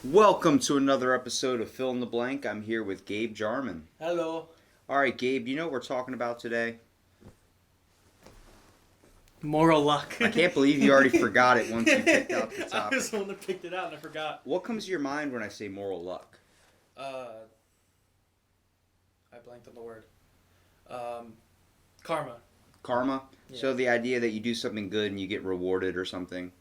Welcome to another episode of Fill in the Blank. I'm here with Gabe Jarman. Hello. All right, Gabe, you know what we're talking about today? Moral luck. I can't believe you already forgot it once you picked out the I topic. was the one that picked it out and I forgot. What comes to your mind when I say moral luck? I blanked on the word. Karma. Karma? Yeah. So the idea that you do something good and you get rewarded or something?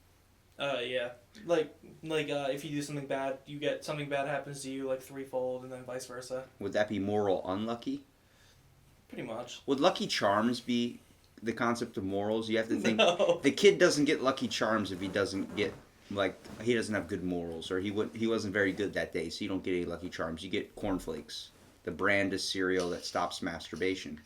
Yeah. Like if you do something bad, you get something bad happens to you like threefold, and then vice versa. Would that be moral unlucky? Pretty much. Would Lucky Charms be the concept of morals? You have to think No. the kid doesn't get Lucky Charms if he doesn't get he doesn't have good morals, or he wasn't very good that day, so you don't get any Lucky Charms. You get cornflakes, the brand of cereal that stops masturbation.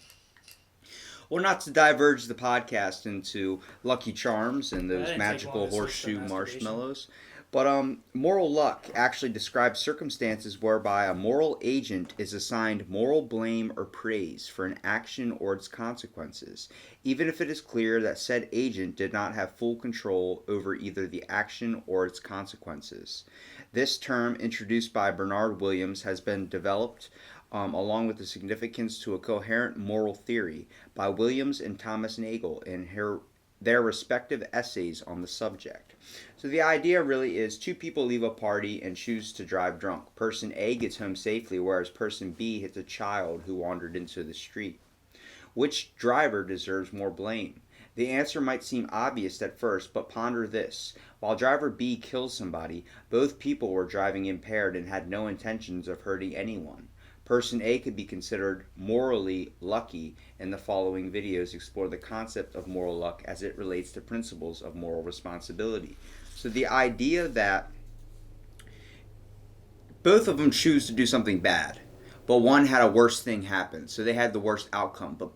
Well, not to diverge the podcast into Lucky Charms and I those didn't take long magical to switch to horseshoe masturbation. marshmallows, but moral luck actually describes circumstances whereby a moral agent is assigned moral blame or praise for an action or its consequences, even if it is clear that said agent did not have full control over either the action or its consequences. This term, introduced by Bernard Williams, has been developed along with the significance to a coherent moral theory by Williams and Thomas Nagel in their respective essays on the subject. So the idea really is two people leave a party and choose to drive drunk. Person A gets home safely, whereas person B hits a child who wandered into the street. Which driver deserves more blame? The answer might seem obvious at first, but ponder this. While driver B kills somebody, both people were driving impaired and had no intentions of hurting anyone. Person A could be considered morally lucky, and the following videos explore the concept of moral luck as it relates to principles of moral responsibility. So the idea that both of them choose to do something bad, but one had a worse thing happen, so they had the worst outcome, but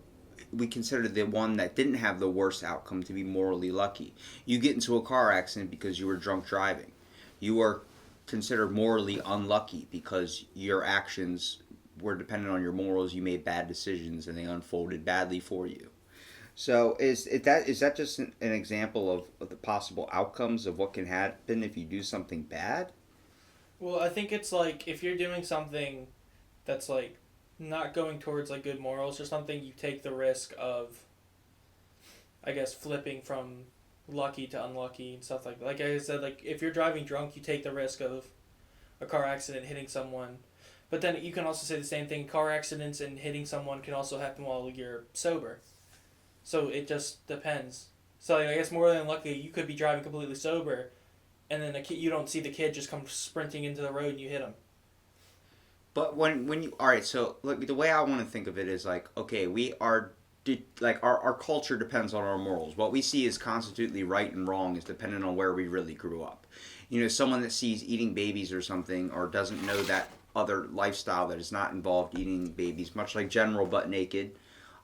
we consider the one that didn't have the worst outcome to be morally lucky. You get into a car accident because you were drunk driving. You are considered morally unlucky because your actions were dependent on your morals. You made bad decisions and they unfolded badly for you. So is that just an example of the possible outcomes of what can happen if you do something bad? Well, I think it's like if you're doing something that's like not going towards like good morals or something, you take the risk of, I guess, flipping from lucky to unlucky and stuff like that. Like I said, like if you're driving drunk, you take the risk of a car accident hitting someone. But then you can also say the same thing. Car accidents and hitting someone can also happen while you're sober. So it just depends. So like, I guess more than lucky, you could be driving completely sober, and then you don't see the kid just come sprinting into the road and you hit him. But when you all right, so look, the way I want to think of it is like, okay, we are like our culture depends on our morals. What we see as constitutionally right and wrong is dependent on where we really grew up. You know, someone that sees eating babies or something, or doesn't know that other lifestyle that is not involved eating babies, much like General Butt Naked.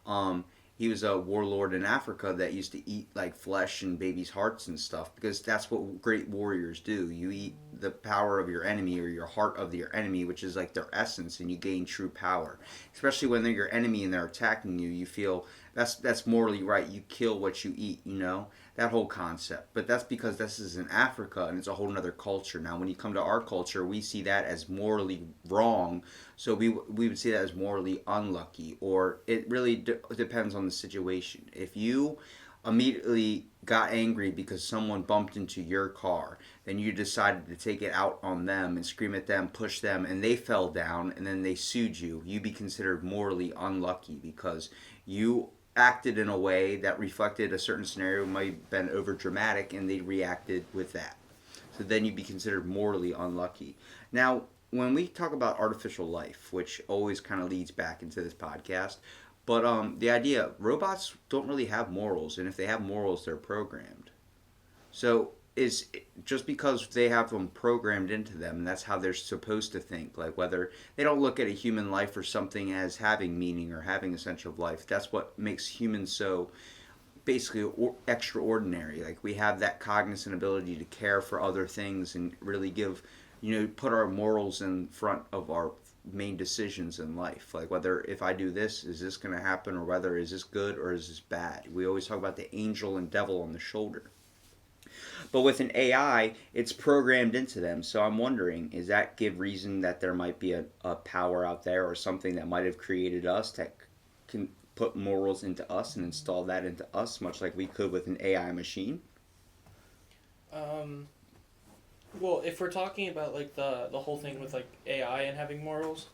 Um, he was a warlord in Africa that used to eat like flesh and babies' hearts and stuff because that's what great warriors do. You eat the power of your enemy or your heart of your enemy, which is like their essence, and you gain true power. Especially when they're your enemy and they're attacking you, you feel that's morally right. You kill what you eat, you know, that whole concept. But that's because this is in Africa and it's a whole other culture. Now, when you come to our culture, we see that as morally wrong, so we would see that as morally unlucky, or it really depends on the situation. If you immediately got angry because someone bumped into your car, then you decided to take it out on them and scream at them, push them, and they fell down, and then they sued you, you'd be considered morally unlucky because you acted in a way that reflected a certain scenario, might have been over dramatic, and they reacted with that. So then you'd be considered morally unlucky. Now, when we talk about artificial life, which always kind of leads back into this podcast, but the idea robots don't really have morals, and if they have morals, they're programmed. So is just because they have them programmed into them, and that's how they're supposed to think. Like whether they don't look at a human life or something as having meaning or having a sense of life. That's what makes humans so basically extraordinary. Like we have that cognizant ability to care for other things and really give, you know, put our morals in front of our main decisions in life. Like whether if I do this, is this going to happen, or whether is this good or is this bad. We always talk about the angel and devil on the shoulder. But with an AI, it's programmed into them. So I'm wondering, does that give reason that there might be a power out there or something that might have created us that can put morals into us and install that into us, much like we could with an AI machine? Um, well, if we're talking about like the whole thing with like AI and having morals,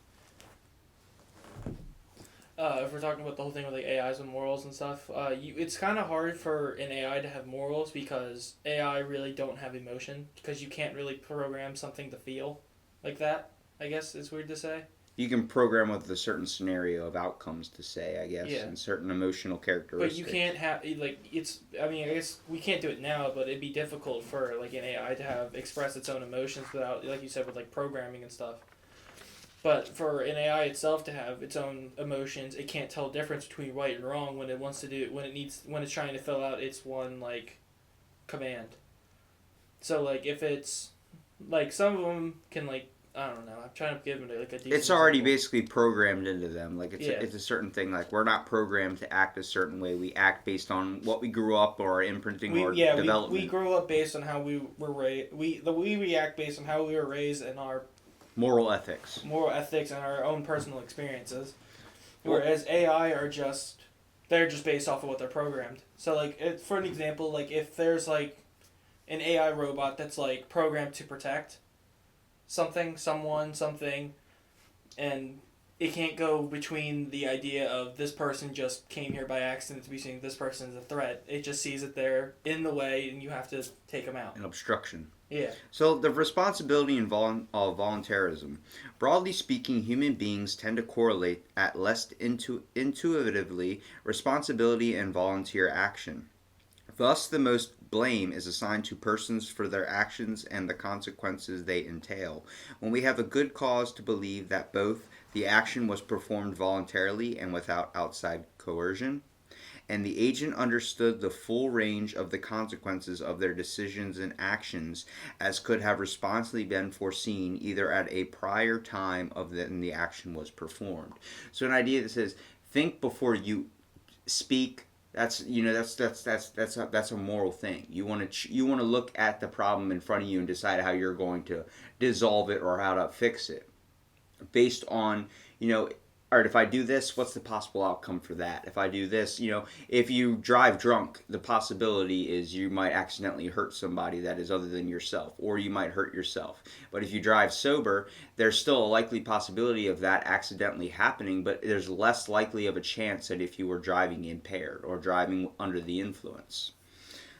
if we're talking about the whole thing with like AIs and morals and stuff, it's kind of hard for an AI to have morals because AI really don't have emotion because you can't really program something to feel like that. I guess it's weird to say. You can program with a certain scenario of outcomes to say, I guess, Yeah. and certain emotional But characteristics. you can't have like it's. I mean, I guess we can't do it now, but it'd be difficult for like an AI to have express its own emotions without, like you said, with like programming and stuff. But for an AI itself to have its own emotions, it can't tell the difference between right and wrong when it wants to do when it's trying to fill out its one like command. So like if it's like some of them can like I don't know. I'm trying to give them like a decent It's already example. basically programmed into them. Like Yeah. it's a certain thing. Like we're not programmed to act a certain way. We act based on what we grew up or our imprinting or We development. grow up based on how we were raised. We react based on how we were raised and our Moral ethics. moral ethics and our own personal experiences. Well- Whereas AI are just they're just based off of what they're programmed. So like for an example, like if there's like an AI robot that's like programmed to protect something, someone, something, and it can't go between the idea of this person just came here by accident to be seeing this person as a threat. It just sees it there in the way, and you have to take them out. An obstruction. Yeah. So the responsibility and voluntarism. Broadly speaking, human beings tend to correlate at least intuitively responsibility and volunteer action. Thus, the most blame is assigned to persons for their actions and the consequences they entail. When we have a good cause to believe that both the action was performed voluntarily and without outside coercion, and the agent understood the full range of the consequences of their decisions and actions as could have responsibly been foreseen either at a prior time of when the action was performed. So an idea that says think before you speak. That's that's a moral thing. You want to look at the problem in front of you and decide how you're going to dissolve it or how to fix it based on, all right, if I do this, what's the possible outcome for that? If I do this, if you drive drunk, the possibility is you might accidentally hurt somebody that is other than yourself, or you might hurt yourself. But if you drive sober, there's still a likely possibility of that accidentally happening, but there's less likely of a chance that if you were driving impaired or driving under the influence.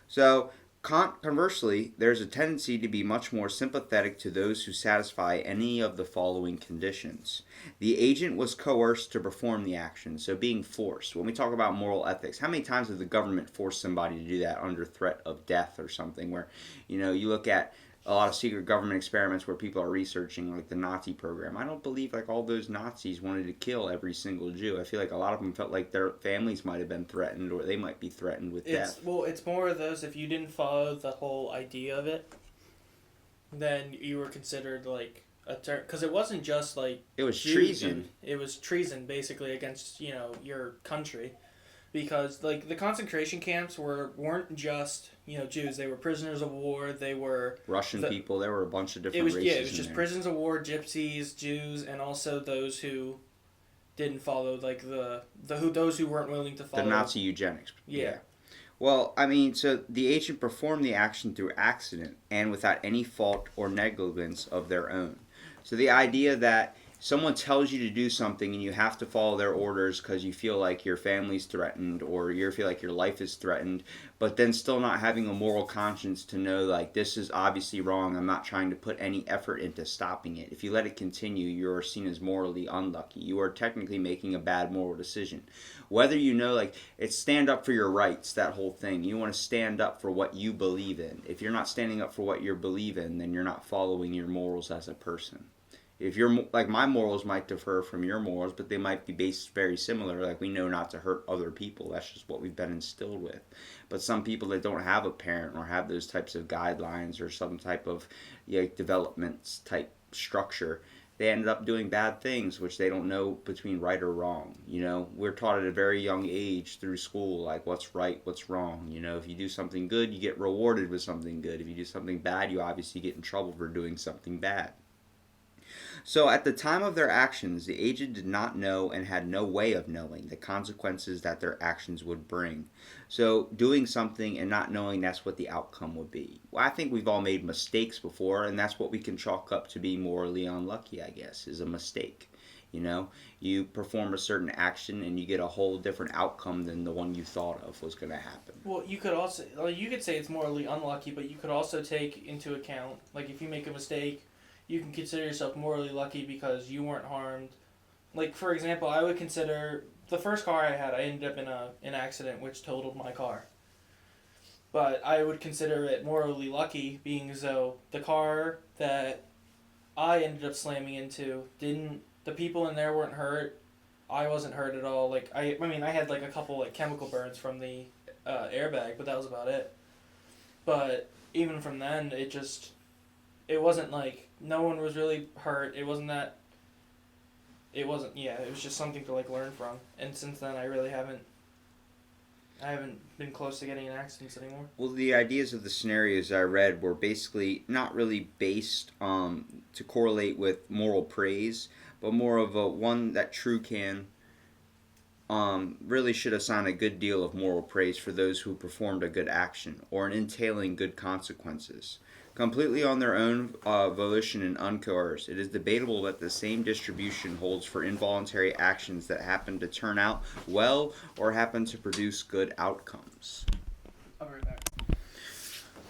So, conversely, there's a tendency to be much more sympathetic to those who satisfy any of the following conditions. The agent was coerced to perform the action, so being forced. When we talk about moral ethics, how many times has the government forced somebody to do that under threat of death or something where, you look at a lot of secret government experiments where people are researching like the Nazi program. I don't believe like all those Nazis wanted to kill every single Jew. I feel like a lot of them felt like their families might have been threatened or they might be threatened with death. Well, it's more of those if you didn't follow the whole idea of it, then you were considered like a because it wasn't just like It was Jews, treason. It was treason basically against your country, because like the concentration camps weren't just Jews. They were prisoners of war. They were Russian people. There were a bunch of different races. It was just prisoners of war, gypsies, Jews, and also those who didn't follow like those who weren't willing to follow the Nazi eugenics. Yeah. Well, I mean, so the agent performed the action through accident and without any fault or negligence of their own. So the idea that someone tells you to do something and you have to follow their orders because you feel like your family's threatened or you feel like your life is threatened, but then still not having a moral conscience to know like this is obviously wrong, I'm not trying to put any effort into stopping it. If you let it continue, you're seen as morally unlucky. You are technically making a bad moral decision. Whether like it's stand up for your rights, that whole thing. You want to stand up for what you believe in. If you're not standing up for what you believe in, then you're not following your morals as a person. If you're like my morals might differ from your morals, but they might be based very similar. Like we know not to hurt other people. That's just what we've been instilled with. But some people that don't have a parent or have those types of guidelines or some type of development type structure, they ended up doing bad things, which they don't know between right or wrong. We're taught at a very young age through school, like what's right, what's wrong. If you do something good, you get rewarded with something good. If you do something bad, you obviously get in trouble for doing something bad. So at the time of their actions, the agent did not know and had no way of knowing the consequences that their actions would bring. So doing something and not knowing that's what the outcome would be. Well, I think we've all made mistakes before, and that's what we can chalk up to be morally unlucky, I guess, is a mistake. You perform a certain action and you get a whole different outcome than the one you thought of was going to happen. Well, you could say it's morally unlucky, but you could also take into account, like if you make a mistake, you can consider yourself morally lucky because you weren't harmed. Like, for example, I would consider the first car I had, I ended up in an accident which totaled my car. But I would consider it morally lucky, being as though the car that I ended up slamming into the people in there weren't hurt. I wasn't hurt at all. Like, I had like a couple like chemical burns from the airbag, but that was about it. But even from then, it wasn't like, no one was really hurt. It was just something to like learn from. And since then, I haven't been close to getting in accidents anymore. Well, the ideas of the scenarios I read were basically not really based to correlate with moral praise, but more of a one that true can really should assign a good deal of moral praise for those who performed a good action or an entailing good consequences. Completely on their own volition and uncoerced, it is debatable that the same distribution holds for involuntary actions that happen to turn out well or happen to produce good outcomes. I'll be right back.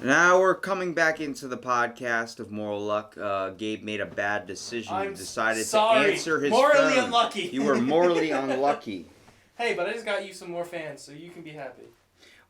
Now we're coming back into the podcast of moral luck. Gabe made a bad decision. Decided to answer his morally phone. Unlucky. You were morally unlucky. Hey, but I just got you some more fans, so you can be happy.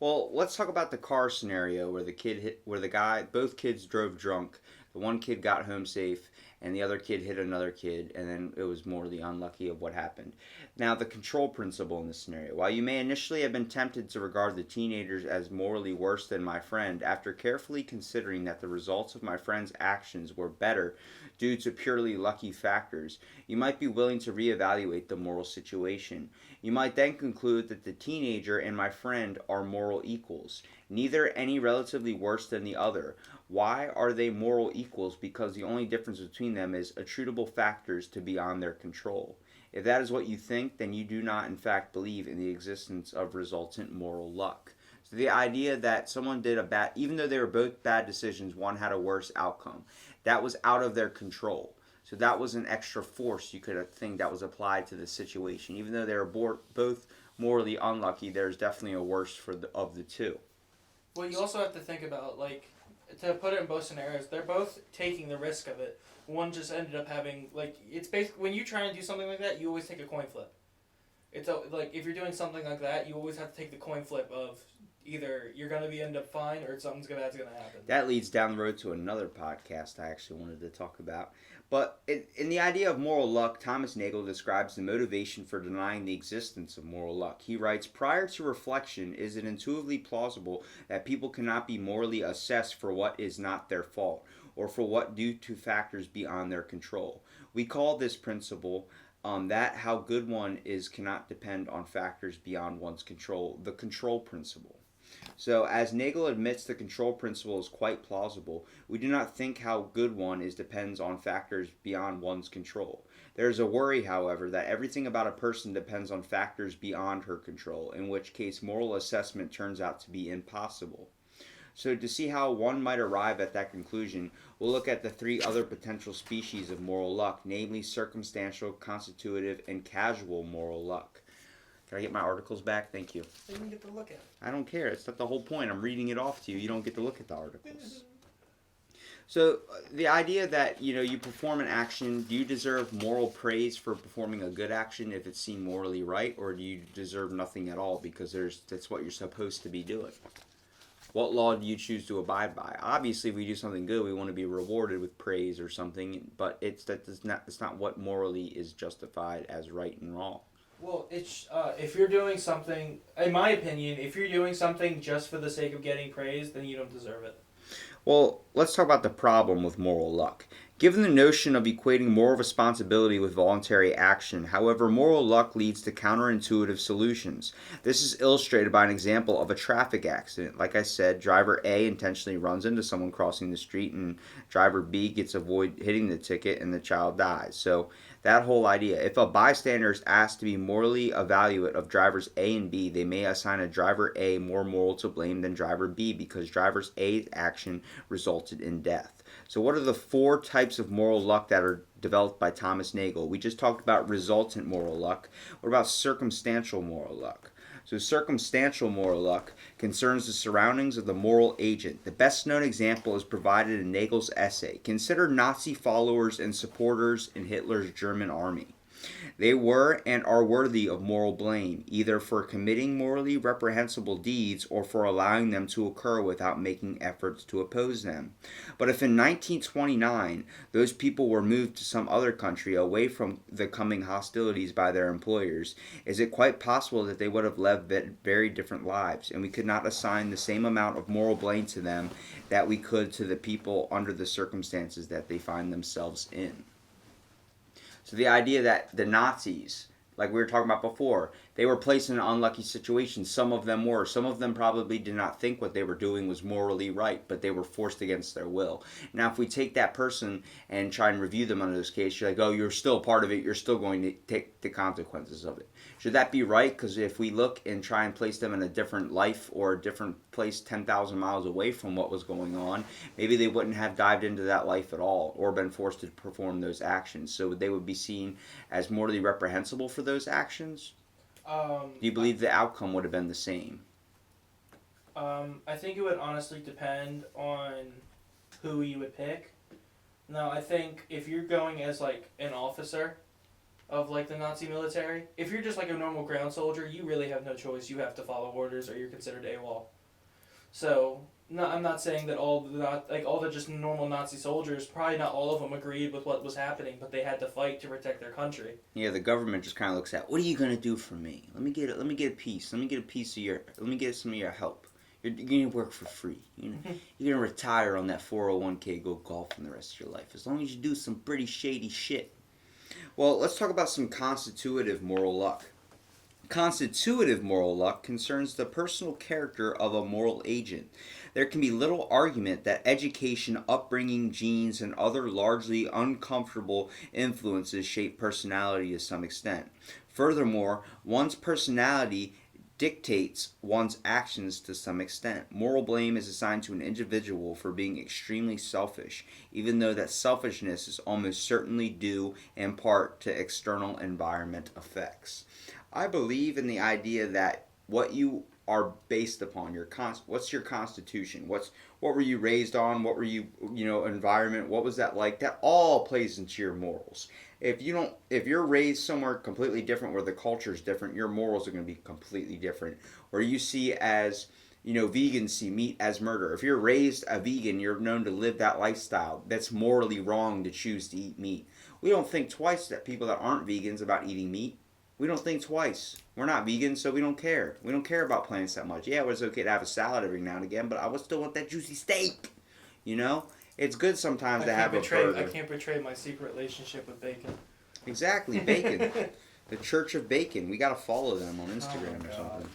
Well, let's talk about the car scenario where both kids drove drunk. The one kid got home safe, and the other kid hit another kid, and then it was morally unlucky of what happened. Now, the control principle in this scenario. While you may initially have been tempted to regard the teenagers as morally worse than my friend, after carefully considering that the results of my friend's actions were better due to purely lucky factors, you might be willing to reevaluate the moral situation. You might then conclude that the teenager and my friend are moral equals, neither any relatively worse than the other. Why are they moral equals? Because the only difference between them is attributable factors to beyond their control. If that is what you think, then you do not in fact believe in the existence of resultant moral luck. So the idea that someone did even though they were both bad decisions, one had a worse outcome. That was out of their control. So that was an extra force you could think that was applied to the situation. Even though they were both morally unlucky, there's definitely a worse of the two. Well, you also have to think about, like, to put it in both scenarios, they're both taking the risk of it. One just ended up having, like, it's basically, when you try and do something like that, you always take a coin flip. It's like, if you're doing something like that, you always have to take the coin flip of either you're going to end up fine or something bad's going to happen. That leads down the road to another podcast I actually wanted to talk about. But in the idea of moral luck, Thomas Nagel describes the motivation for denying the existence of moral luck. He writes, prior to reflection, is it intuitively plausible that people cannot be morally assessed for what is not their fault, or for what due to factors beyond their control? We call this principle that how good one is cannot depend on factors beyond one's control, the control principle. So, as Nagel admits the control principle is quite plausible, we do not think how good one is depends on factors beyond one's control. There is a worry, however, that everything about a person depends on factors beyond her control, in which case moral assessment turns out to be impossible. So to see how one might arrive at that conclusion, we'll look at the three other potential species of moral luck, namely circumstantial, constitutive, and casual moral luck. Can I get my articles back? Thank you. You didn't get to look at it. I don't care. It's not the whole point. I'm reading it off to you. You don't get to look at the articles. So the idea that, you perform an action, do you deserve moral praise for performing a good action if it's seen morally right, or do you deserve nothing at all because that's what you're supposed to be doing? What law do you choose to abide by? Obviously, if we do something good, we want to be rewarded with praise or something, but it's not what morally is justified as right and wrong. Well, it's if you're doing something, in my opinion, if you're doing something just for the sake of getting praise, then you don't deserve it. Well, let's talk about the problem with moral luck. Given the notion of equating moral responsibility with voluntary action, however, moral luck leads to counterintuitive solutions. This is illustrated by an example of a traffic accident. Like I said, driver A intentionally runs into someone crossing the street, and driver B gets avoid hitting the ticket, and the child dies. So that whole idea, if a bystander is asked to be morally evaluate of drivers A and B, they may assign a driver A more moral to blame than driver B because driver A's action resulted in death. So what are the 4 types of moral luck that are developed by Thomas Nagel? We just talked about resultant moral luck. What about circumstantial moral luck? So circumstantial moral luck concerns the surroundings of the moral agent. The best known example is provided in Nagel's essay. Consider Nazi followers and supporters in Hitler's German army. They were and are worthy of moral blame, either for committing morally reprehensible deeds or for allowing them to occur without making efforts to oppose them. But if in 1929 those people were moved to some other country away from the coming hostilities by their employers, is it quite possible that they would have led very different lives, and we could not assign the same amount of moral blame to them that we could to the people under the circumstances that they find themselves in? So the idea that the Nazis, like we were talking about before, they were placed in an unlucky situation. Some of them were. Some of them probably did not think what they were doing was morally right, but they were forced against their will. Now, if we take that person and try and review them under this case, you're like, oh, you're still part of it. You're still going to take the consequences of it. Should that be right? Because if we look and try and place them in a different life or a different place 10,000 miles away from what was going on, maybe they wouldn't have dived into that life at all or been forced to perform those actions. So they would be seen as morally reprehensible for those actions? Do you believe the outcome would have been the same? I think it would honestly depend on who you would pick. Now, I think if you're going as like an officer of like the Nazi military, if you're just like a normal ground soldier, you really have no choice. You have to follow orders or you're considered AWOL. So, no, I'm not saying that all the just normal Nazi soldiers, probably not all of them agreed with what was happening, but they had to fight to protect their country. Yeah, the government just kind of looks at, what are you gonna do for me? Let me get a piece. Let me get some of your help. You're gonna work for free. You're gonna retire on that 401k, go golfing the rest of your life, as long as you do some pretty shady shit. Well, let's talk about some constitutive moral luck. Constitutive moral luck concerns the personal character of a moral agent. There can be little argument that education, upbringing, genes, and other largely uncomfortable influences shape personality to some extent. Furthermore, one's personality dictates one's actions to some extent. Moral blame is assigned to an individual for being extremely selfish, even though that selfishness is almost certainly due in part to external environment effects. I believe in the idea that what you are based upon, what's your constitution, what were you raised on, what were you environment, what was that like, that all plays into your morals. If you're raised somewhere completely different where the culture is different, your morals are going to be completely different. Where you see as vegans see meat as murder. If you're raised a vegan, you're known to live that lifestyle. That's morally wrong to choose to eat meat. We don't think twice that people that aren't vegans about eating meat. We don't think twice. We're not vegans, so we don't care. We don't care about plants that much. Yeah, it was okay to have a salad every now and again, but I would still want that juicy steak. It's good sometimes to have a burger. I can't betray my secret relationship with bacon. Exactly, bacon. The Church of Bacon. We got to follow them on Instagram or something.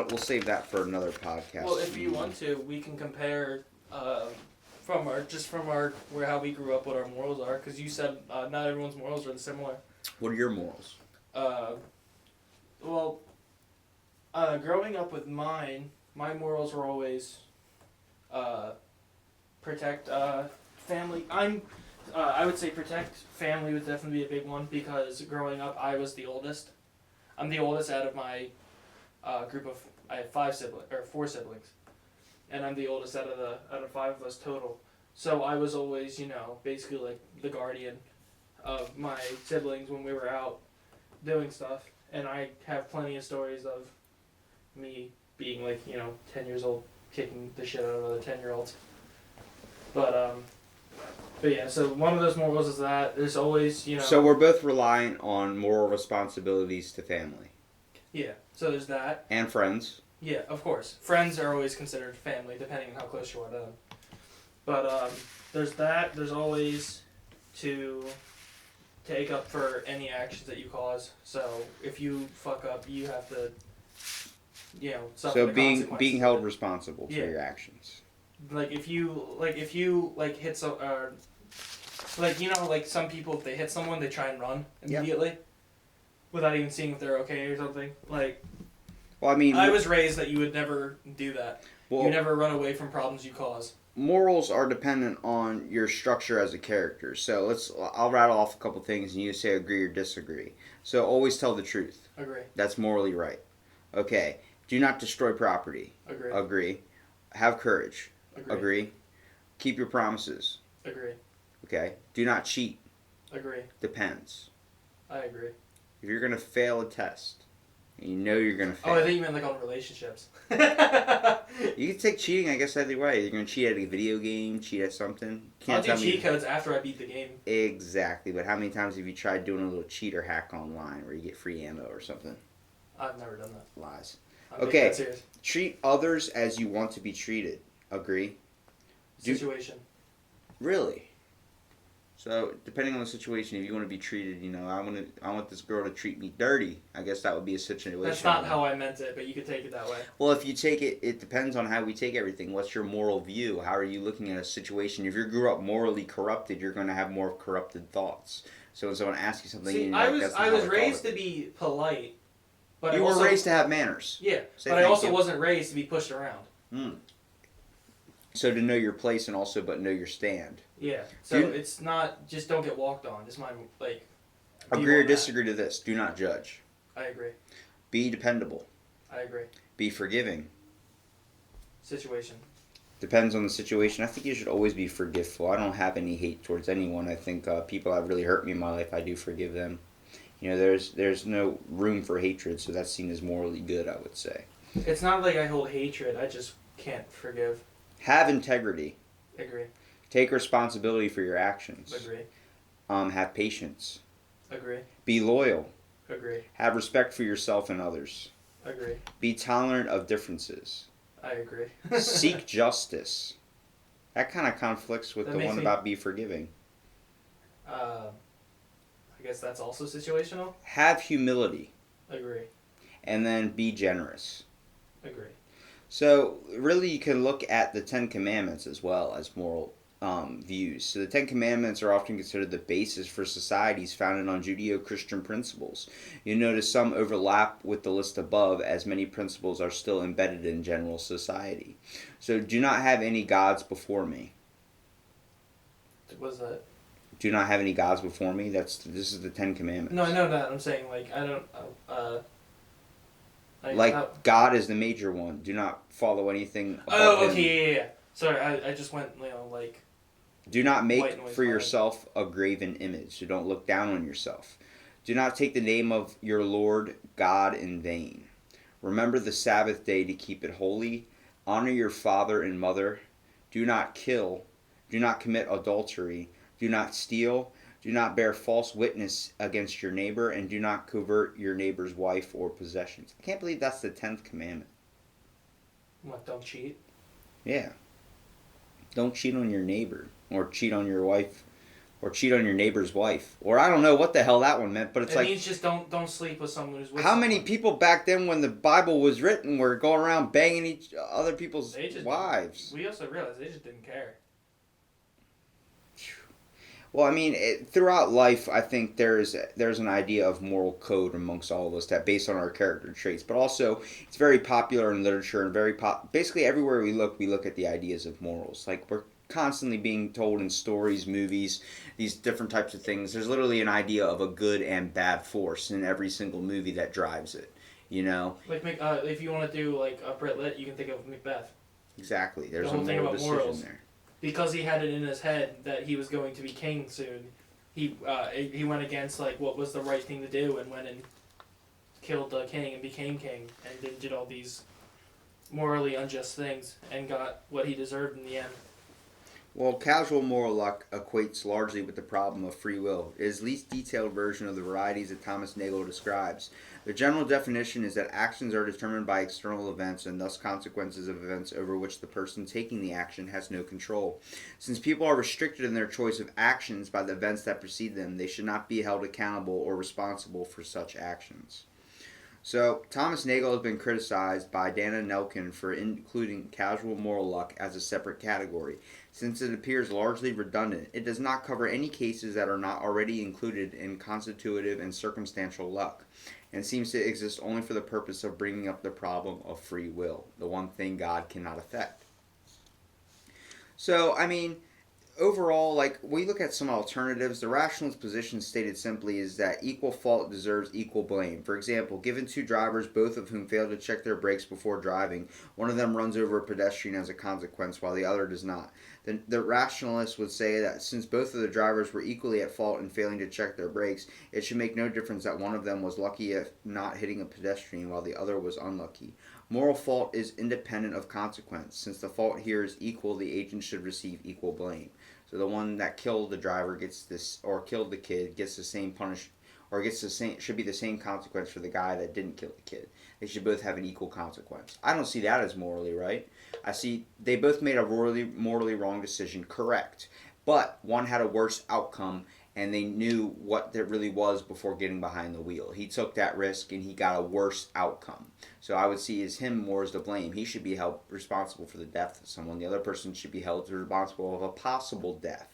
We'll save that for another podcast. Well, if you want to, we can compare from how we grew up, what our morals are. Because you said not everyone's morals are similar. What are your morals? Growing up with my morals were always protect family. I would say protect family would definitely be a big one because growing up I was the oldest. I'm the oldest out of my group of. I have 4 siblings, and I'm the oldest out of 5 of us total. So I was always basically like the guardian of my siblings when we were out doing stuff, and I have plenty of stories of me being 10 years old kicking the shit out of other 10-year-olds. But yeah, so one of those morals is that there's always So we're both reliant on moral responsibilities to family. Yeah, so there's that. And friends. Yeah, of course. Friends are always considered family depending on how close you are to them. But there's that. There's always to take up for any actions that you cause. So if you fuck up, you have to, suffer So the being consequences held of it. responsible for Yeah. your actions. Like if you hit some like some people, if they hit someone, they try and run immediately without even seeing if they're okay or something. Like, Well, I mean, I was raised that you would never do that. well, You never run away from problems you cause. morals are dependent on your structure as a character. So I'll rattle off a couple things and you say agree or disagree. So always tell the truth. Agree. That's morally right. Okay. Do not destroy property. Agree. Agree. Have courage. Agree. Agree. Keep your promises. Agree. Okay. Do not cheat. Agree. Depends. I agree. If you're gonna fail a test, and you know you're gonna fail. Oh, I think you meant like on relationships. You can take cheating, I guess, either way. You're gonna cheat at a video game, cheat at something. I'll do cheat codes after I beat the game. Exactly, but how many times have you tried doing a little cheat or hack online where you get free ammo or something? I've never done that. Lies. I'm being Okay. dead serious. Treat others as you want to be treated. Agree? Situation. Really? So, depending on the situation, if you want to be treated, I want this girl to treat me dirty. I guess that would be a situation. That's not how I meant it, but you could take it that way. Well, if you take it, it depends on how we take everything. What's your moral view? How are you looking at a situation? If you grew up morally corrupted, you're going to have more corrupted thoughts. So when someone asks you something, See, you're I like, was "That's not I how was thought raised of to it." be polite, but You I also, were raised to have manners. Yeah, Say but I thank also you. wasn't raised to be pushed around. So to know your place and also but know your stand. Yeah, so Dude. it's not just don't get walked on. Just my view Agree or on that. disagree to this. Do not judge. I agree. Be dependable. I agree. Be forgiving. Situation. Depends on the situation. I think you should always be forgiveful. I don't have any hate towards anyone. I think people have really hurt me in my life, I do forgive them. There's no room for hatred, so that's seen as morally good, I would say. It's not like I hold hatred. I just can't forgive. Have integrity. Agree. Take responsibility for your actions. Agree. Have patience. Agree. Be loyal. Agree. Have respect for yourself and others. Agree. Be tolerant of differences. I agree. Seek justice. That kind of conflicts with That the makes one me- about be forgiving. I guess that's also situational. Have humility. Agree. And then be generous. Agree. So, really, you can look at the Ten Commandments as well as moral views. So, the Ten Commandments are often considered the basis for societies founded on Judeo-Christian principles. You notice some overlap with the list above, as many principles are still embedded in general society. So, do not have any gods before me. What is that? Do not have any gods before me. This is the Ten Commandments. No, I know that. I'm saying like I don't. God is the major one. Do not follow anything above Oh, him. okay, yeah. Sorry, I just went like. Do not White make noise for mind. yourself a graven image. So don't look down on yourself. Do not take the name of your Lord God in vain. Remember the Sabbath day to keep it holy. Honor your father and mother. Do not kill. Do not commit adultery. Do not steal. Do not bear false witness against your neighbor. And do not covet your neighbor's wife or possessions. I can't believe that's the 10th commandment. What? Don't cheat. Yeah. Don't cheat on your neighbor. Or cheat on your wife. Or cheat on your neighbor's wife. Or I don't know what the hell that one meant, but it's It like... means just don't sleep with someone who's with How many someone. people back then when the Bible was written were going around banging other people's They just wives? We also realized they just didn't care. Well, I mean, throughout life, I think there's an idea of moral code amongst all of us that based on our character traits, but also it's very popular in literature and basically everywhere we look at the ideas of morals. Like we're constantly being told in stories, movies, these different types of things. There's literally an idea of a good and bad force in every single movie that drives it. You know? Like if you want to do like a Brit Lit, you can think of Macbeth. Exactly. There's The a whole thing moral about decision morals. there. Because he had it in his head that he was going to be king soon, he went against like what was the right thing to do and went and killed the king and became king and did all these morally unjust things and got what he deserved in the end. Well, casual moral luck equates largely with the problem of free will. It is the least detailed version of the varieties that Thomas Nagel describes. The general definition is that actions are determined by external events and thus consequences of events over which the person taking the action has no control. Since people are restricted in their choice of actions by the events that precede them, they should not be held accountable or responsible for such actions. So, Thomas Nagel has been criticized by Dana Nelkin for including casual moral luck as a separate category. Since it appears largely redundant, it does not cover any cases that are not already included in constitutive and circumstantial luck, and seems to exist only for the purpose of bringing up the problem of free will, the one thing God cannot affect. So, I mean, overall, like, we look at some alternatives. The rationalist position stated simply is that equal fault deserves equal blame. For example, given two drivers, both of whom fail to check their brakes before driving, one of them runs over a pedestrian as a consequence while the other does not. The rationalist would say that since both of the drivers were equally at fault in failing to check their brakes, it should make no difference that one of them was lucky at not hitting a pedestrian while the other was unlucky. Moral fault is independent of consequence. Since the fault here is equal, the agent should receive equal blame. So the one that killed the driver gets this, or killed the kid, gets the same punish, or gets the same, should be the same consequence for the guy that didn't kill the kid. They should both have an equal consequence. I don't see that as morally right. I see they both made a morally wrong decision, correct, but one had a worse outcome, and they knew what that really was before getting behind the wheel. He took that risk, and he got a worse outcome. So I would see as him more as to blame. He should be held responsible for the death of someone. The other person should be held responsible of a possible death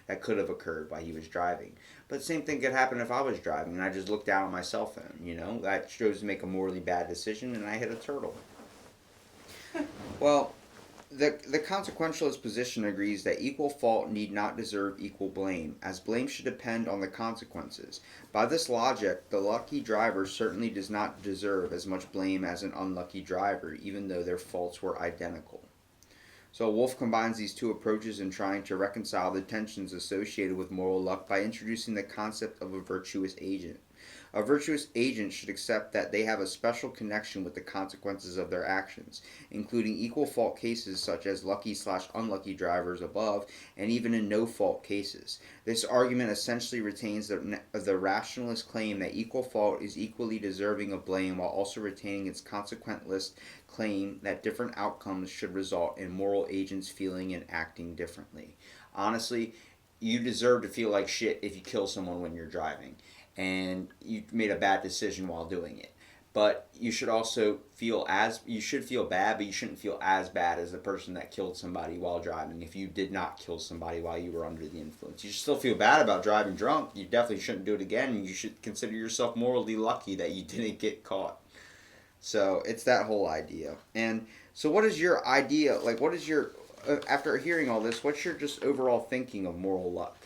that could have occurred while he was driving. But the same thing could happen if I was driving and I just looked down at my cell phone. You know, that chose to make a morally bad decision, and I hit a turtle. Well, the consequentialist position agrees that equal fault need not deserve equal blame, as blame should depend on the consequences. By this logic, the lucky driver certainly does not deserve as much blame as an unlucky driver, even though their faults were identical. So Wolff combines these two approaches in trying to reconcile the tensions associated with moral luck by introducing the concept of a virtuous agent. A virtuous agent should accept that they have a special connection with the consequences of their actions, including equal fault cases such as lucky/unlucky drivers above, and even in no-fault cases. This argument essentially retains the rationalist claim that equal fault is equally deserving of blame, while also retaining its consequentless claim that different outcomes should result in moral agents feeling and acting differently. Honestly, you deserve to feel like shit if you kill someone when you're driving, and you made a bad decision while doing it. But you should also feel bad, but you shouldn't feel as bad as the person that killed somebody while driving if you did not kill somebody while you were under the influence. You should still feel bad about driving drunk. You definitely shouldn't do it again, and you should consider yourself morally lucky that you didn't get caught. So it's that whole idea. And so what is your idea, like what is your, after hearing all this, what's your just overall thinking of moral luck?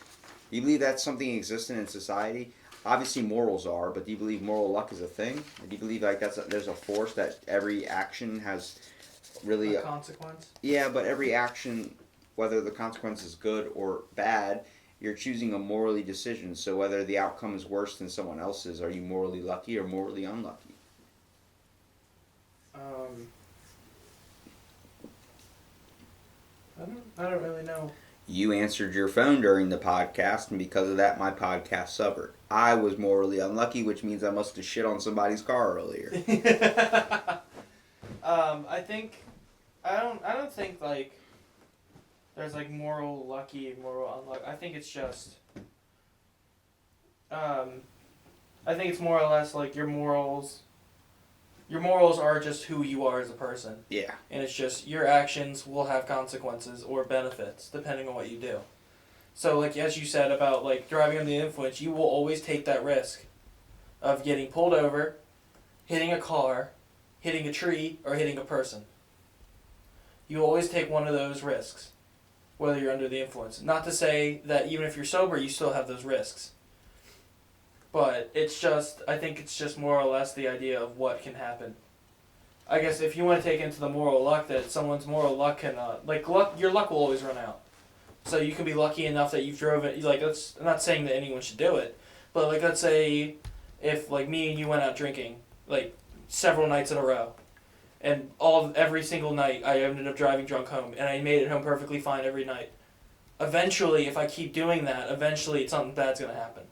Do you believe that's something existent in society? Obviously morals are, but do you believe moral luck is a thing? Do you believe like there's a force that every action has really a consequence? Yeah, but every action, whether the consequence is good or bad, you're choosing a morally decision. So whether the outcome is worse than someone else's, are you morally lucky or morally unlucky? I don't really know. You answered your phone during the podcast, and because of that, my podcast suffered. I was morally unlucky, which means I must have shit on somebody's car earlier. I don't think like there's like moral lucky and moral unlucky. I think it's just I think it's more or less like your morals are just who you are as a person. Yeah. And it's just your actions will have consequences or benefits depending on what you do. So like as you said about like driving under the influence, you will always take that risk of getting pulled over, hitting a car, hitting a tree, or hitting a person. You always take one of those risks, whether you're under the influence. Not to say that even if you're sober, you still have those risks. But I think it's just more or less the idea of what can happen. I guess if you want to take into the moral luck that someone's moral luck can, your luck will always run out. So you can be lucky enough that you've driven, I'm not saying that anyone should do it, but like let's say if like me and you went out drinking, like several nights in a row, and every single night I ended up driving drunk home, and I made it home perfectly fine every night. eventually, if I keep doing that, eventually something bad's gonna happen.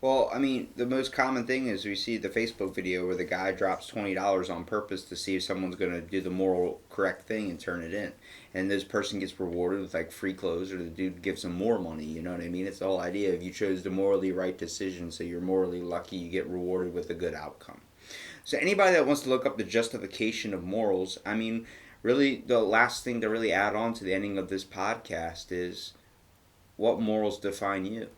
Well, I mean, the most common thing is we see the Facebook video where the guy drops $20 on purpose to see if someone's going to do the moral correct thing and turn it in. And this person gets rewarded with like free clothes, or the dude gives them more money. You know what I mean? It's the whole idea of you chose the morally right decision, so you're morally lucky, you get rewarded with a good outcome. So anybody that wants to look up the justification of morals, I mean, really the last thing to really add on to the ending of this podcast is, what morals define you?